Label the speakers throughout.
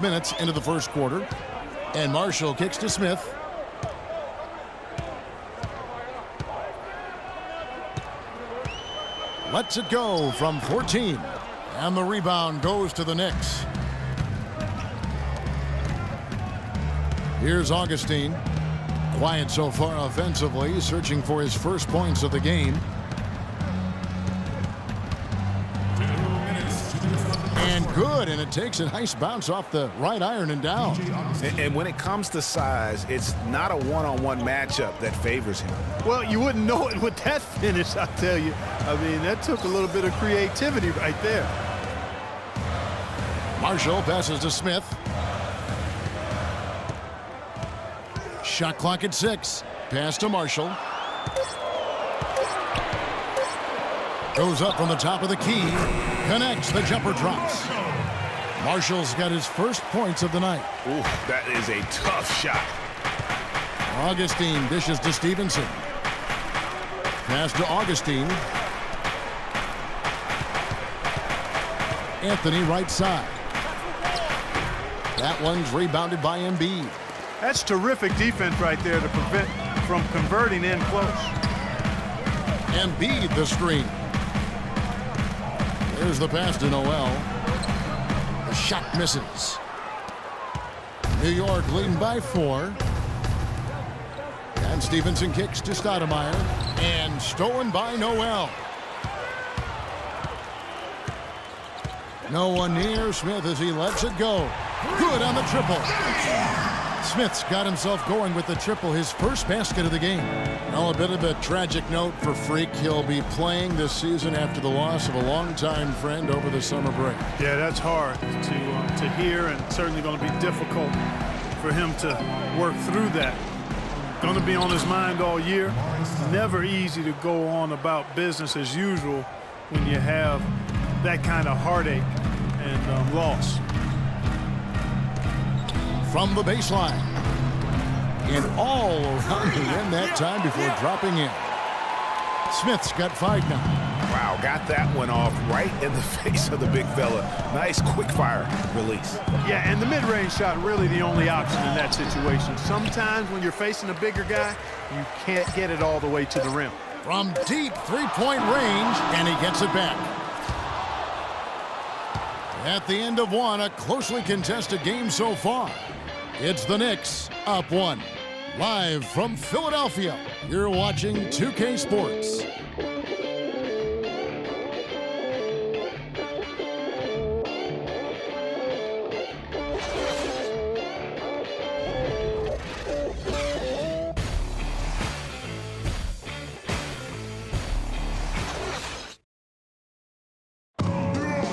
Speaker 1: minutes into the first quarter. And Marshall kicks to Smith. Lets it go from 14. And the rebound goes to the Knicks. Here's Augustine. Quiet so far offensively, searching for his first points of the game. And good, and it takes a nice bounce off the right iron and down.
Speaker 2: And when it comes to size, it's not a one-on-one matchup that favors him.
Speaker 3: Well, you wouldn't know it with that finish, I'll tell you. I mean, that took a little bit of creativity right there.
Speaker 1: Marshall passes to Smith. Shot clock at 6. Pass to Marshall. Goes up from the top of the key. Connects. The jumper drops. Marshall's got his first points of the night.
Speaker 2: Ooh, that is a tough shot.
Speaker 1: Augustine dishes to Stevenson. Pass to Augustine. Anthony right side. That one's rebounded by Embiid.
Speaker 3: That's terrific defense right there to prevent from converting in close.
Speaker 1: Embiid the screen. There's the pass to Noel. The shot misses. New York leading by 4. And Stevenson kicks to Stoudemire. And stolen by Noel. No one near Smith as he lets it go. Good on the triple. Smith's got himself going with the triple, his first basket of the game. Well, a bit of a tragic note for Freak. He'll be playing this season after the loss of a longtime friend over the summer break.
Speaker 3: Yeah, that's hard to hear, and certainly going to be difficult for him to work through that. Going to be on his mind all year. Never easy to go on about business as usual when you have that kind of heartache and loss.
Speaker 1: From the baseline. And all around the rim that time before dropping in. Smith's got 5 now.
Speaker 2: Wow, got that one off right in the face of the big fella. Nice quick fire release.
Speaker 3: Yeah, and the mid-range shot really the only option in that situation. Sometimes when you're facing a bigger guy, you can't get it all the way to the rim.
Speaker 1: From deep three-point range, and he gets it back. At the end of one, a closely contested game so far. It's the Knicks up 1. Live from Philadelphia, you're watching 2K Sports.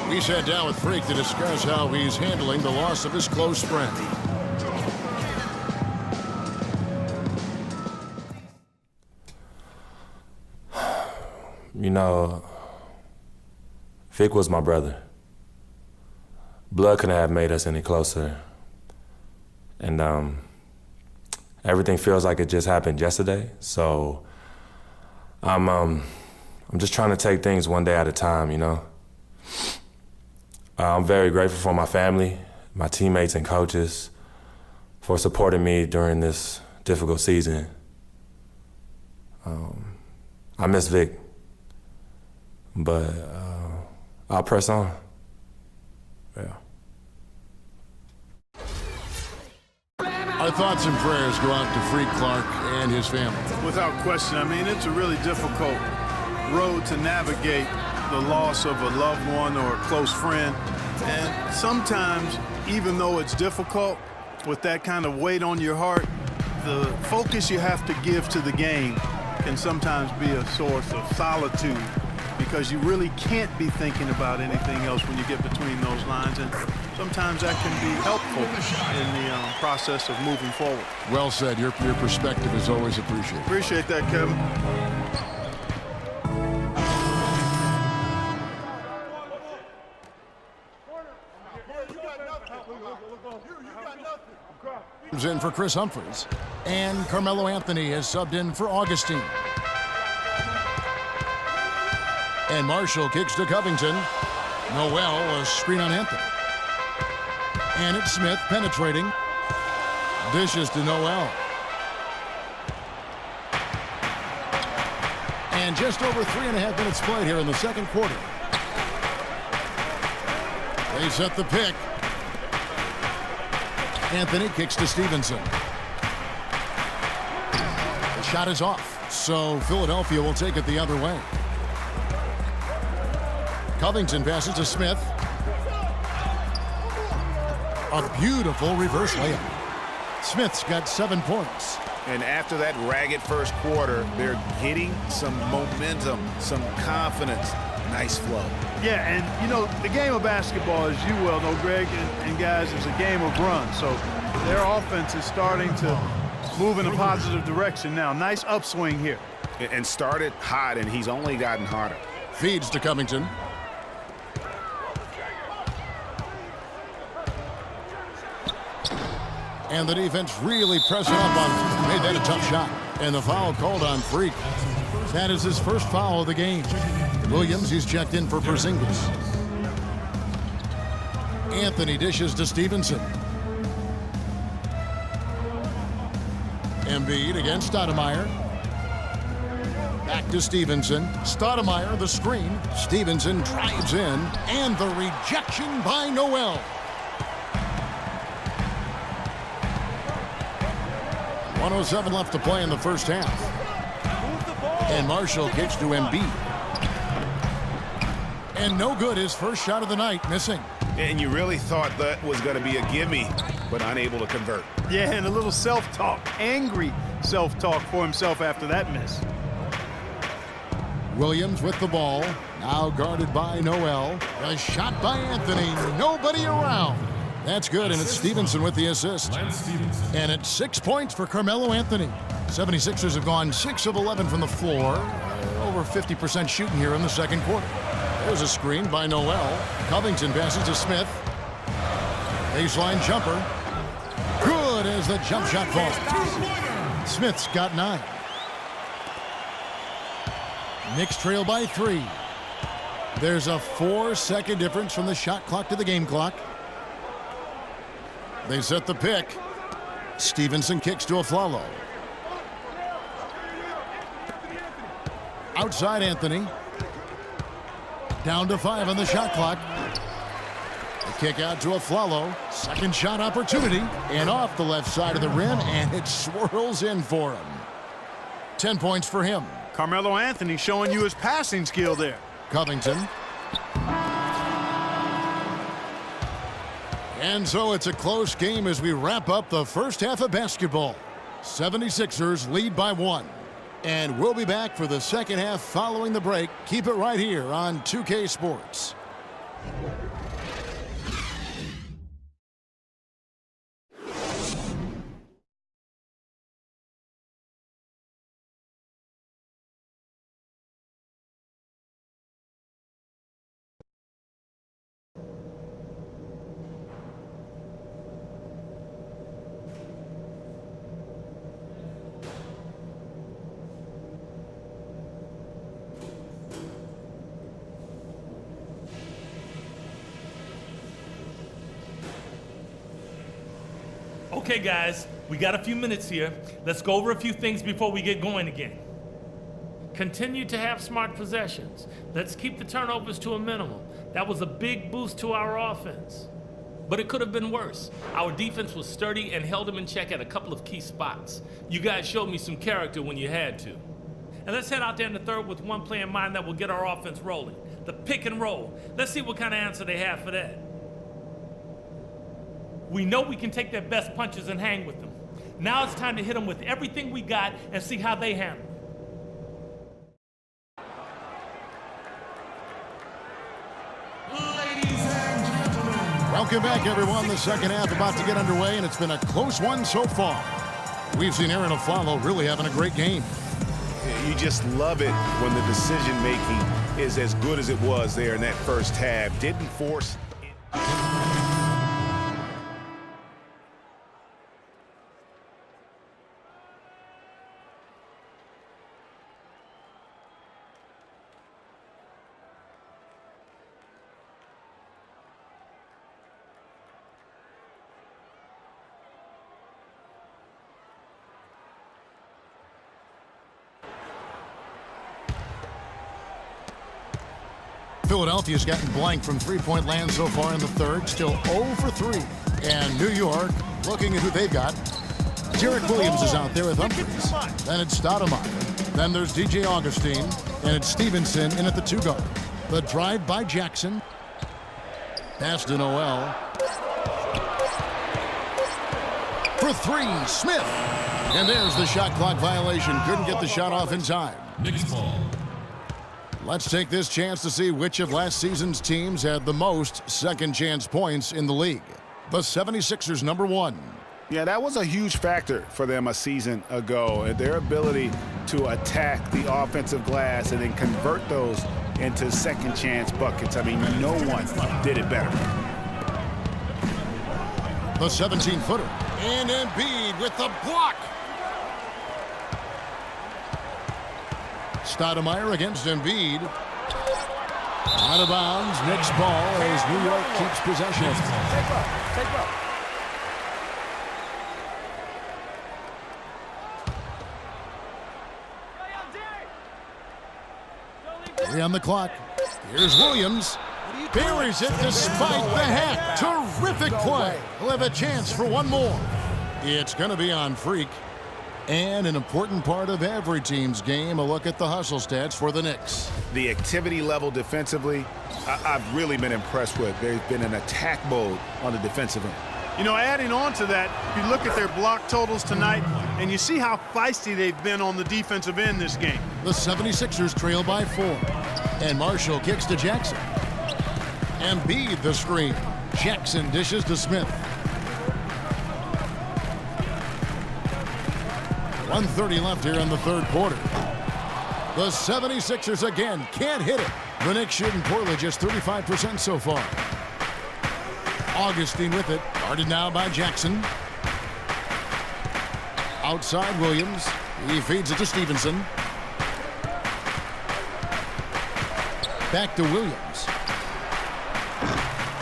Speaker 1: We sat down with Freak to discuss how he's handling the loss of his close friend.
Speaker 4: You know, Vic was my brother. Blood couldn't have made us any closer. And everything feels like it just happened yesterday. So I'm just trying to take things one day at a time, you know. I'm very grateful for my family, my teammates and coaches for supporting me during this difficult season. I miss Vic. But I'll press on. Yeah.
Speaker 1: Our thoughts and prayers go out to Freak Clark and his family.
Speaker 3: Without question, I mean, it's a really difficult road to navigate, the loss of a loved one or a close friend. And sometimes, even though it's difficult, with that kind of weight on your heart, the focus you have to give to the game can sometimes be a source of solitude, because you really can't be thinking about anything else when you get between those lines, and sometimes that can be helpful in the process of moving forward.
Speaker 1: Well said. Your perspective is always appreciated.
Speaker 3: Appreciate that, Kevin.
Speaker 1: In for Chris Humphries, and Carmelo Anthony has subbed in for Augustine. And Marshall kicks to Covington. Noel, a screen on Anthony. And it's Smith penetrating. Dishes to Noel. And just over 3.5 minutes played here in the second quarter. They set the pick. Anthony kicks to Stevenson. The shot is off, so Philadelphia will take it the other way. Covington passes to Smith. A beautiful reverse layup. Smith's got 7 points.
Speaker 2: And after that ragged first quarter, they're getting some momentum, some confidence. Nice flow.
Speaker 3: Yeah, and, you know, the game of basketball, as you well know, Greg, and guys, is a game of runs. So their offense is starting to move in a positive direction now. Nice upswing here.
Speaker 2: And started hot, and he's only gotten hotter.
Speaker 1: Feeds to Covington. And the defense really pressing up on him. Made that a tough shot. And the foul called on Freak. That is his first foul of the game. Williams, he's checked in for Porzingis. Anthony dishes to Stevenson. Embiid against Stoudemire. Back to Stevenson. Stoudemire, the screen. Stevenson drives in. And the rejection by Noel. 1:07 left to play in the first half. And Marshall kicks to Embiid. And no good, his first shot of the night, missing.
Speaker 2: And you really thought that was going to be a gimme, but unable to convert.
Speaker 3: Yeah, and a little self-talk, angry self-talk for himself after that miss.
Speaker 1: Williams with the ball, now guarded by Noel. A shot by Anthony, nobody around. That's good, and it's Stevenson with the assist. And it's 6 points for Carmelo Anthony. 76ers have gone 6 of 11 from the floor. Over 50% shooting here in the second quarter. There's a screen by Noel. Covington passes to Smith. Baseline jumper. Good as the jump shot falls. Smith's got 9. Knicks trail by 3. There's a 4-second difference from the shot clock to the game clock. They set the pick. Stevenson kicks to Afflalo. Outside Anthony. Down to 5 on the shot clock. The kick out to Afflalo. Second shot opportunity. And off the left side of the rim, and it swirls in for him. 10 points for him.
Speaker 3: Carmelo Anthony showing you his passing skill there.
Speaker 1: Covington. And so it's a close game as we wrap up the first half of basketball. 76ers lead by 1. And we'll be back for the second half following the break. Keep it right here on 2K Sports.
Speaker 5: Okay, guys, we got a few minutes here. Let's go over a few things before we get going again. Continue to have smart possessions. Let's keep the turnovers to a minimum. That was a big boost to our offense. But it could have been worse. Our defense was sturdy and held them in check at a couple of key spots. You guys showed me some character when you had to. And let's head out there in the third with one play in mind that will get our offense rolling. The pick and roll. Let's see what kind of answer they have for that. We know we can take their best punches and hang with them. Now it's time to hit them with everything we got and see how they handle it.
Speaker 1: Welcome back, everyone. The second half about to get underway, and it's been a close one so far. We've seen Aaron Afflalo really having a great game.
Speaker 2: You just love it when the decision-making is as good as it was there in that first half. Didn't force...
Speaker 1: Philadelphia's gotten blank from three-point land so far in the third, still 0 for 3. And New York, looking at who they've got, Derek Williams is out there with Humphries. Then it's Stoudemire. Then there's DJ Augustine. And it's Stevenson in at the 2 guard. The drive by Jackson. Pass to Noel. For 3, Smith. And there's the shot clock violation. Couldn't get the shot off in time.
Speaker 6: Knicks ball.
Speaker 1: Let's take this chance to see which of last season's teams had the most second chance points in the league. The 76ers, number 1.
Speaker 2: Yeah, that was a huge factor for them a season ago. And their ability to attack the offensive glass and then convert those into second chance buckets. I mean, no one did it better.
Speaker 1: The 17-footer. And Embiid with the block. Stoudemire against Embiid. Out of bounds. Knicks ball as New York keeps possession.
Speaker 6: Take up.
Speaker 1: 3 on the clock. Here's Williams. Buries it despite the hack. Terrific play. He'll have a chance for one more. It's going to be on Freak. And an important part of every team's game, a look at the hustle stats for the Knicks.
Speaker 2: The activity level defensively, I've really been impressed with. There's been an attack mode on the defensive end.
Speaker 3: You know, adding on to that, you look at their block totals tonight, and you see how feisty they've been on the defensive end this game.
Speaker 1: The 76ers trail by 4. And Marshall kicks to Jackson. Embiid the screen. Jackson dishes to Smith. 1:30 left here in the third quarter. The 76ers again can't hit it. The Knicks shooting poorly, just 35% so far. Augustine with it, guarded now by Jackson. Outside Williams. He feeds it to Stevenson. Back to Williams.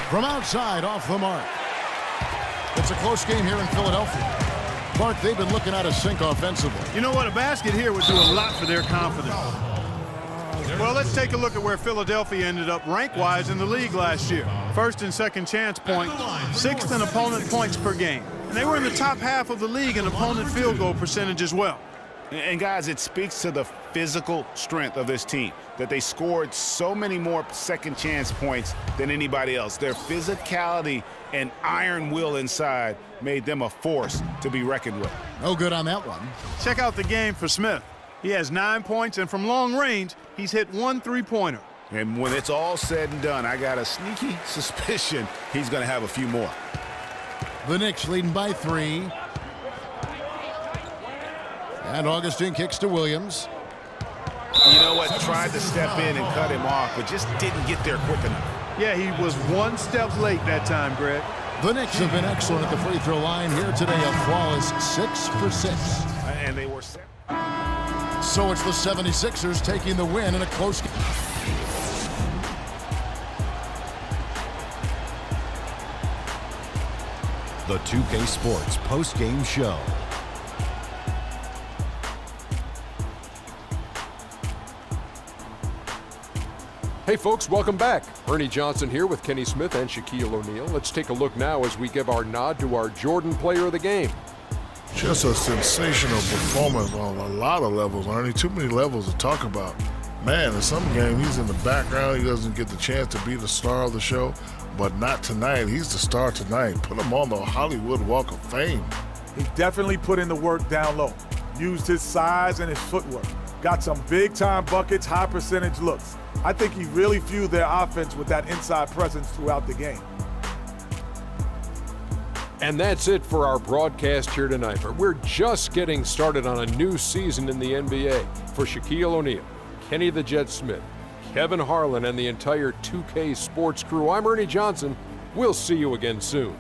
Speaker 1: From outside, off the mark. It's a close game here in Philadelphia. Mark, they've been looking out of sync offensively.
Speaker 3: You know what? A basket here would do a lot for their confidence. Well, let's take a look at where Philadelphia ended up rank-wise in the league last year. First and second chance point, 6th in opponent points per game. And they were in the top half of the league in opponent field goal percentage as well.
Speaker 2: And guys, it speaks to the physical strength of this team that they scored so many more second chance points than anybody else. Their physicality and iron will inside made them a force to be reckoned with.
Speaker 1: No good on that one.
Speaker 3: Check out the game for Smith. He has 9 points, and from long range, he's hit 1 3-pointer.
Speaker 2: And when it's all said and done, I got a sneaky suspicion he's going to have a few more.
Speaker 1: The Knicks leading by 3. And Augustine kicks to Williams.
Speaker 2: You know what? Tried to step in and cut him off, but just didn't get there quick enough.
Speaker 3: Yeah, he was 1 step late that time, Greg.
Speaker 1: The Knicks have been excellent at the free throw line here today, a flawless 6 for 6.
Speaker 2: And they were set.
Speaker 1: So it's the 76ers taking the win in a close game.
Speaker 7: The 2K Sports post-game show.
Speaker 8: Hey folks, welcome back. Ernie Johnson here with Kenny Smith and Shaquille O'Neal. Let's take a look now as we give our nod to our Jordan Player of the Game.
Speaker 9: Just a sensational performance on a lot of levels, Ernie. Too many levels to talk about. Man, in some game, he's in the background. He doesn't get the chance to be the star of the show, but not tonight. He's the star tonight. Put him on the Hollywood Walk of Fame.
Speaker 10: He definitely put in the work down low. Used his size and his footwork. Got some big-time buckets, high-percentage looks. I think he really fueled their offense with that inside presence throughout the game.
Speaker 8: And that's it for our broadcast here tonight. But we're just getting started on a new season in the NBA. For Shaquille O'Neal, Kenny the Jet Smith, Kevin Harlan, and the entire 2K Sports crew, I'm Ernie Johnson. We'll see you again soon.